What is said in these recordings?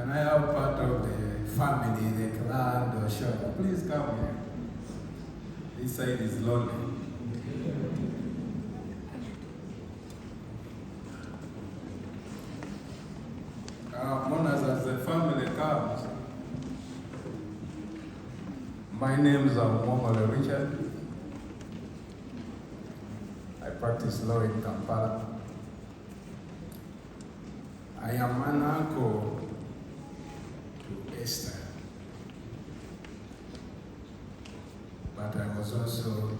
Can I have part of the family, the clan, or shop? Please come here. This side is lonely. Monas, as the family comes, my name is Momole Richard. I practice law in Kampala. I am an uncle to Esther, but I was also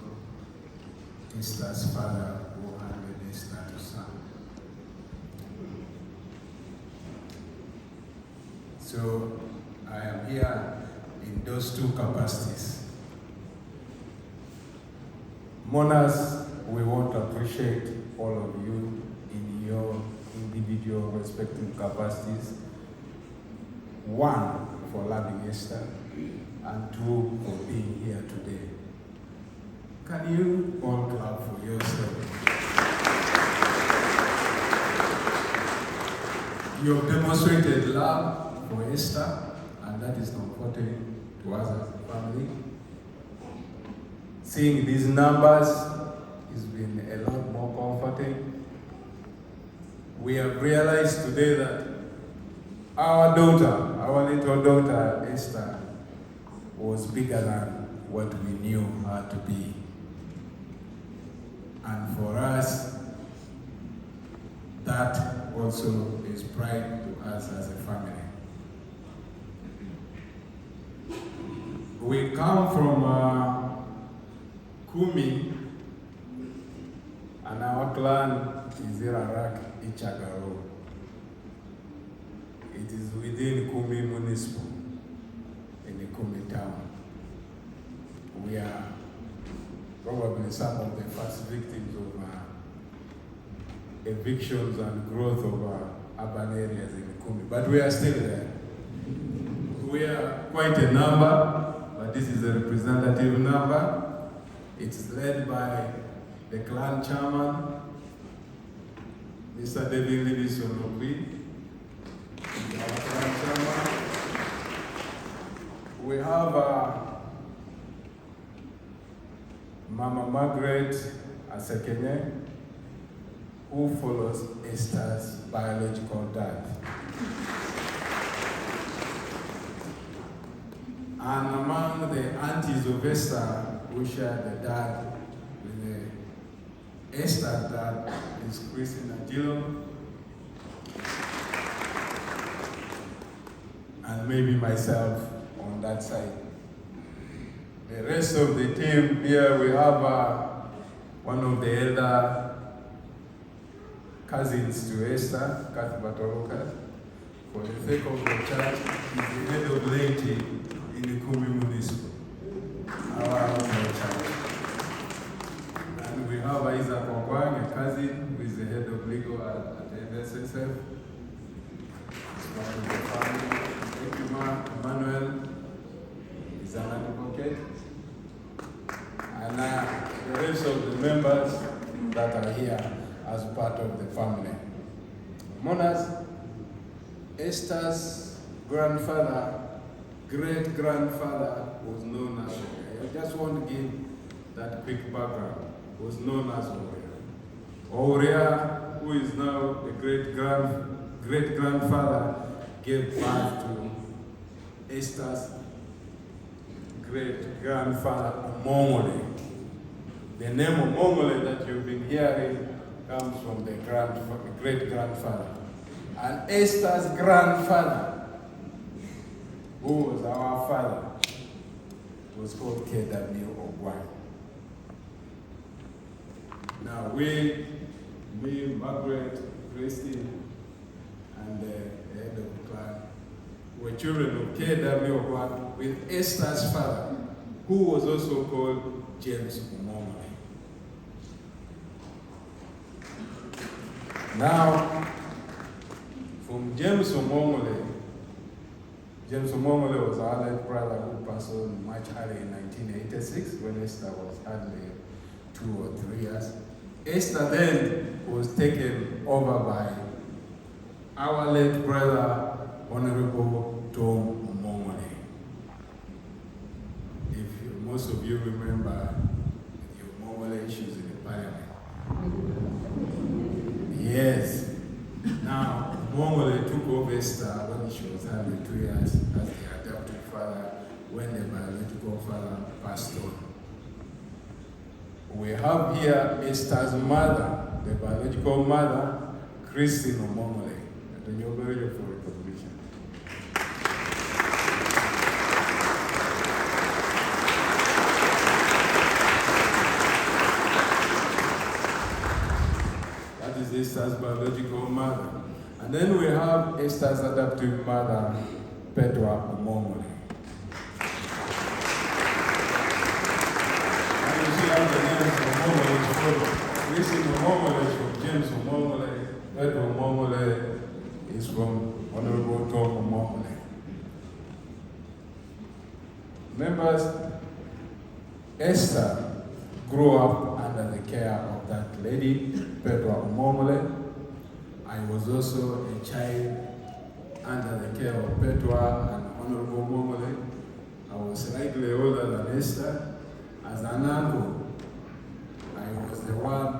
Esther's father who handed Esther to son. So I am here in those two capacities. Monas, we want to appreciate all of you in your individual respective capacities. One, for loving Esther, and two, for being here today. Can you all clap for yourself? You have demonstrated love for Esther, and that is comforting to us as a family. Seeing these numbers has been a lot more comforting. We have realized today that our daughter, our little daughter Esther, was bigger than what we knew her to be. And for us, that also is pride to us as a family. We come from Kumi, and our clan is Irarak Ichagaro. It is within Kumi Municipal, in the Kumi town. We are probably some of the first victims of evictions and growth of urban areas in Kumi, but we are still there. We are quite a number, but this is a representative number. It's led by the clan chairman, Mr. David Livingstone Okwi. We have Mama Margaret Asekene, who follows Esther's biological dad. And among the aunties of Esther who share the dad with Esther's dad is Christina Dillon, and maybe myself on that side. The rest of the team here, we have one of the elder cousins to Esther, Kath Batoroka. For the sake of the church, he's the head of laity in the Kumi Municipal, our church. And we have Isaac Ogwang, a cousin who is the head of legal at NSSF. He's part of the family. Emmanuel is an advocate. And the rest of the members that are here as part of the family. Monas, Esther's grandfather, great-grandfather was known as Oria. I just want to give that quick background. Was known as Oria. Oria, who is now the great-grandfather, gave birth to Esther's great-grandfather, Omongole. The name Omongole that you've been hearing comes from the great-grandfather. And Esther's grandfather, who was our father, was called K.W. Ogwang. Now me, Margaret, Christine, and the head of the clan were children of K.W. Ogwang with Esther's father, who was also called James Omongole. Now, from James Omongole was our late brother who passed on much early in 1986 when Esther was hardly 2 or 3 years. Esther then was taken over by our late brother Honorable Tom Omongole. Most of you remember the Omongole issues in the parliament. Yes. Now, Omongole took over Esther when she was having 2 years as the adoptive father when the biological father passed on. We have here Esther's mother, the biological mother, Christine Omongole. And you're very for recognition. That is Esther's biological mother. And then we have Esther's adoptive mother, Petra Omongole. And you see how the names Omongole follow. Christine Omongole is from James Omongole. Petra Omongole is from Honorable Tom Omongole. Members, Esther grew up under the care of that lady, Petra Omongole. I was also a child under the care of Petra and Honorable Omongole. I was slightly older than Esther. As an uncle, I was the one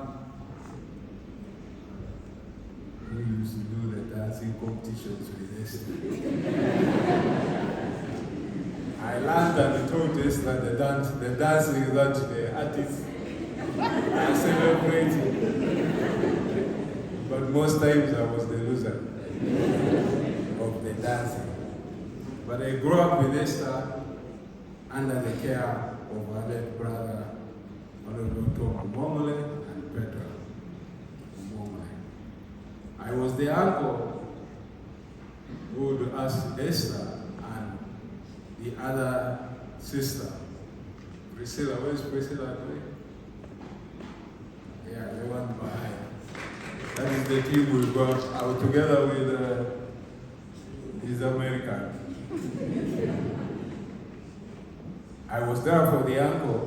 who used to do the dancing competitions with Esther. I learned and told Esther the dancing that the artists are celebrating. But most times I was the loser of the dancing. But I grew up with Esther under the care of her late brother, Honorable Tom Omongole and Petra Omongole. I was the uncle who would ask Esther and the other sister, Priscilla. Where's Priscilla going? Yeah, the one behind. That is the team we go out together with these Americans. I was there for the uncle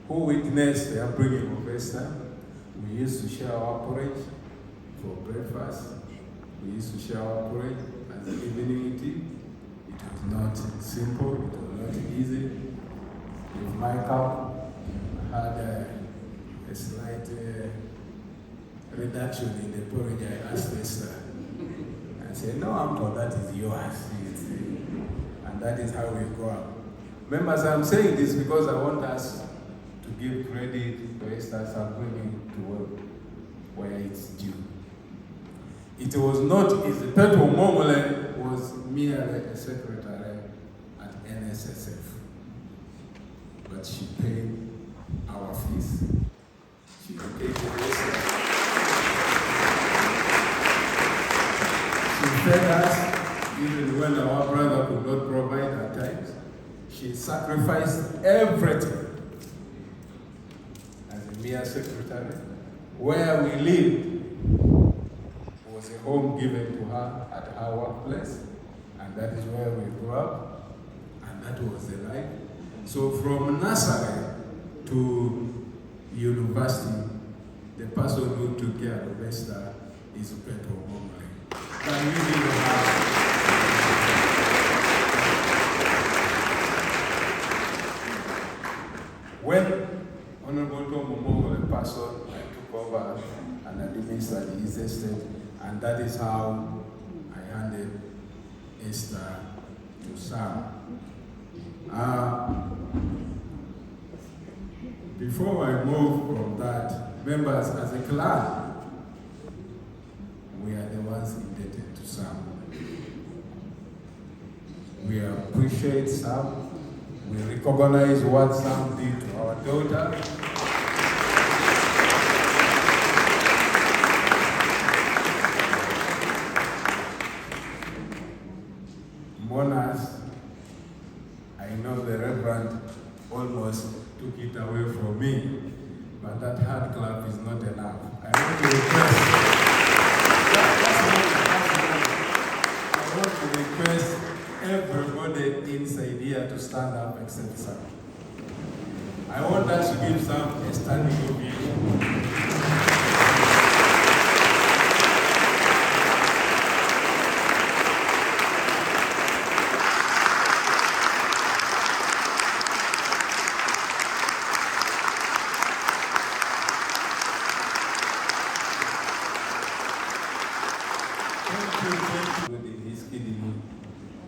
who witnessed the upbringing of Esther. We used to share our porridge for breakfast. We used to share our porridge as an evening tea. It was not simple, it was not easy. With my cup, I had a slight reduction in the porridge. I asked Esther. I said, no, uncle, that is yours. And that is how we grow up. Members, I'm saying this because I want us to give credit to Esther's upbringing to where it's due. It was not easy. Petra Omongole was merely a secretary at NSSF. But she paid our fees. She paid the Esther. She fed us even when our brother could not provide at times. She sacrificed everything as a mere secretary. Where we lived was a home given to her at her workplace, and that is where we grew up, and that was the life. So from nursery to university, the person who took care of Esther is Petra Omongole. Can we give her? When Honorable Tom Omongole passed on, I took over and administered his estate, and that is how I handed Esther to Sam. Before I move from that, members, as a clan, we are the ones indebted to Sam. We appreciate Sam. We recognize what Sam did to our daughter. Monas, I know the Reverend almost took it away from me, but that hand clap is not enough. I want to request everybody inside here to stand up except Sam. I want us to give Sam a standing ovation.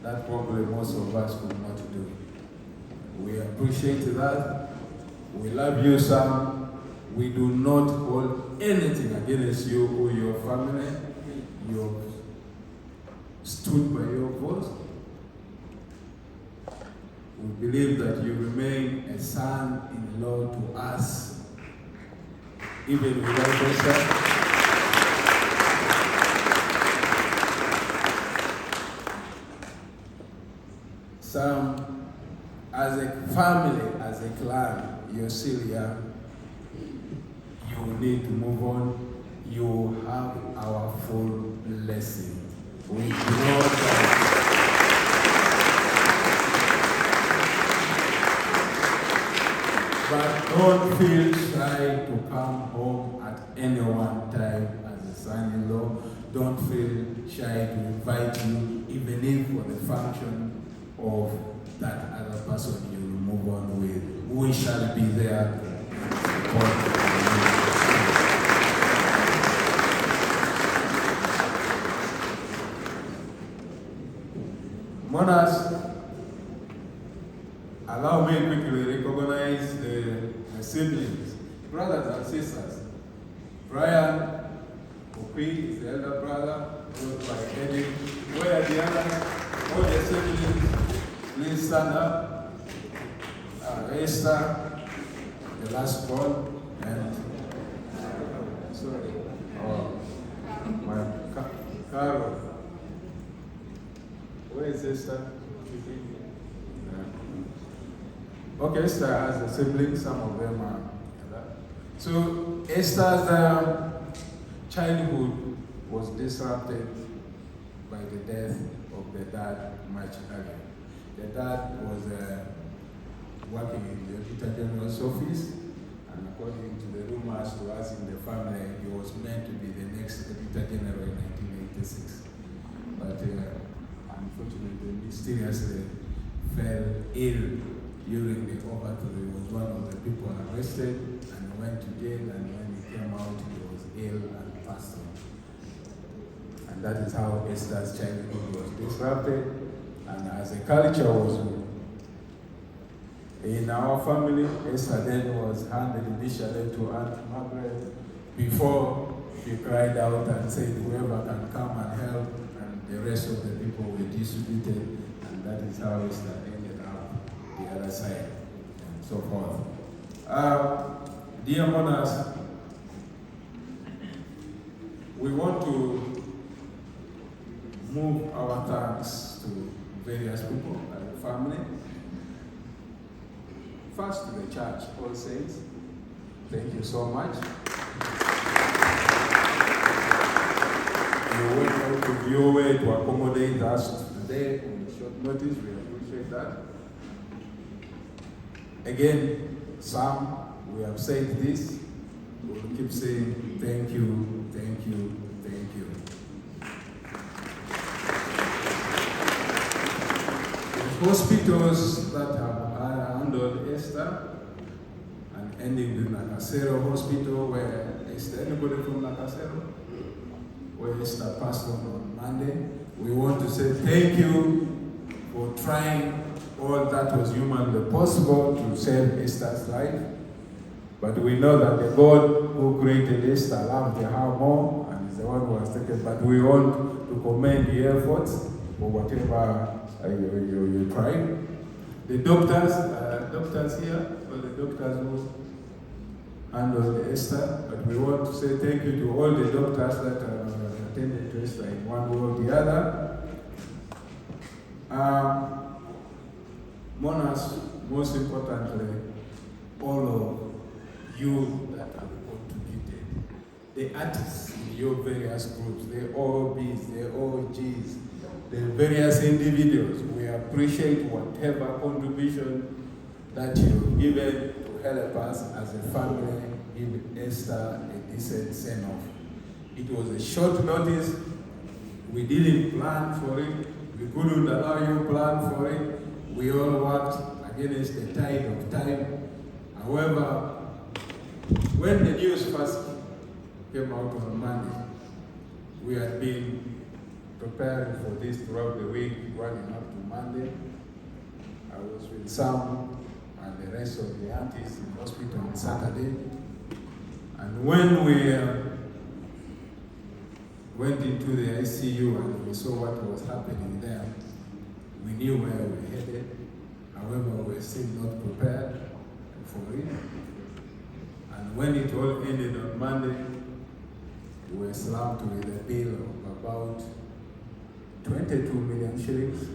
that probably most of us could not do. We appreciate that. We love you, Sam. We do not hold anything against you or your family. You stood by your voice. We believe that you remain a son-in-law to us, even without Esther. Sam, as a family, as a clan, you're still young. You need to move on. You have our full blessing. We know that. But don't feel shy to come home at any one time as a son-in-law. Don't feel shy to invite you, even if for the function of that other person you will move on with. We shall be there to support you. Monas, allow me quickly recognize the siblings, brothers and sisters. Brian Opie is the elder brother, followed by Eddie. Where are the others? All the siblings, please stand up. Esther, the last born, and sorry, my Carol. Where is Esther? Okay, Esther has a sibling, some of them are. So Esther's childhood was disrupted by the death of the dad much earlier. The dad was working in the Auditor General's office, and according to the rumors to us in the family, he was meant to be the next Auditor General in 1986. But unfortunately, mysteriously fell ill during the overthrow. He was one of the people arrested and went to jail, and when he came out, he was ill and passed on. And that is how Esther's childhood was disrupted, and as a culture was in our family, Esther then was handed initially to Aunt Margaret before she cried out and said, whoever can come and help, and the rest of the people were distributed, and that is how Esther ended up the other side, and so forth. Dear mourners, we want to move our thanks to various people and family. First to the church, All Saints. Thank you so much. You went out of your way to accommodate us today on short notice. We appreciate that. Again, Sam, we have said this. We will keep saying thank you, thank you, thank you. The hospitals that have handled Esther, and ending with Nakasero Hospital, where Esther, anybody from Nakasero? Where Esther passed on Monday. We want to say thank you for trying all that was humanly possible to save Esther's life. But we know that the God who created Esther loved her more, and is the one who has taken. But we want to commend the efforts for whatever you tried. The doctors here, or the doctors who handled Esther, but we want to say thank you to all the doctors that attended to Esther in one way or the other. Mourners, most importantly, all of you that have contributed, the artists in your various groups, the OBs, the OGs, the various individuals, we appreciate whatever contribution that you've given to help us as a family give Esther a decent send-off. It was a short notice. We didn't plan for it. We couldn't allow you to plan for it. We all worked against the tide of time. However, when the news first came out on Monday, we had been preparing for this throughout the week, running up to Monday. I was with Sam and the rest of the aunties in the hospital on Saturday. And when we went into the ICU and we saw what was happening there, we knew where we were headed. However, we were still not prepared for it. And when it all ended on Monday, we were slammed with a bill of about 22 million shillings.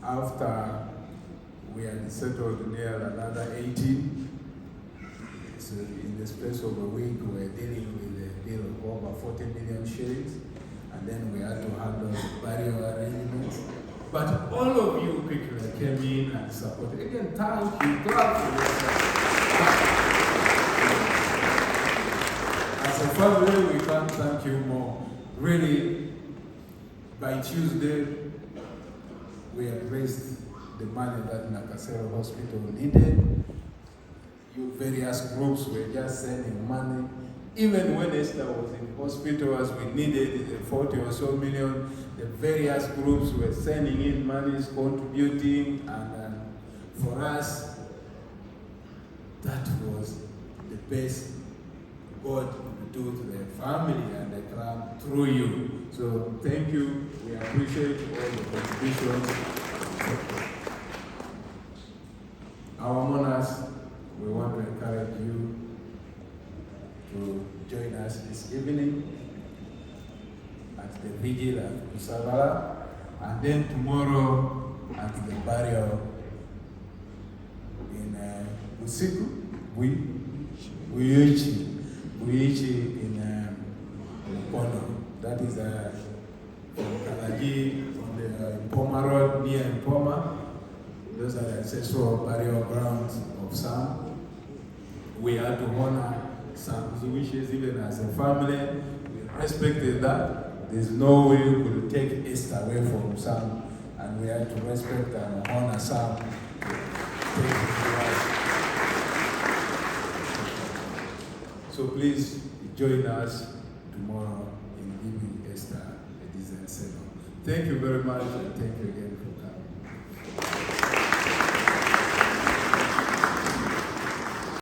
After we had settled near another 18, so in the space of a week, we were dealing with a bill of over 40 million shillings, and then we had to handle burial arrangements. But all of you quickly came in and supported. Again, thank you. Clap for yourself. As a family, we can't thank you more. Really, by Tuesday, we had raised the money that Nakasero Hospital needed. You various groups were just sending money. Even when Esther was in hospital, as we needed the 40 or so million, the various groups were sending in monies, contributing, and for us, that was the best God could do to the family and the club through you. So thank you. We appreciate all the contributions. Our monarchs, we want to encourage you to join us this evening at the vigil at Kusabala, and then tomorrow at the burial in Usiku, Uichi in Mkono. That is from Kalagi, on the Mpoma Road, near Mpoma. Those are the ancestral burial grounds of Sam. We had to honor Sam's wishes even as a family. We respected that. There's no way we could take Esther away from Sam, and we had to respect and honor Sam. So please join us tomorrow in giving Esther a decent sermon. Thank you very much, and thank you again for coming.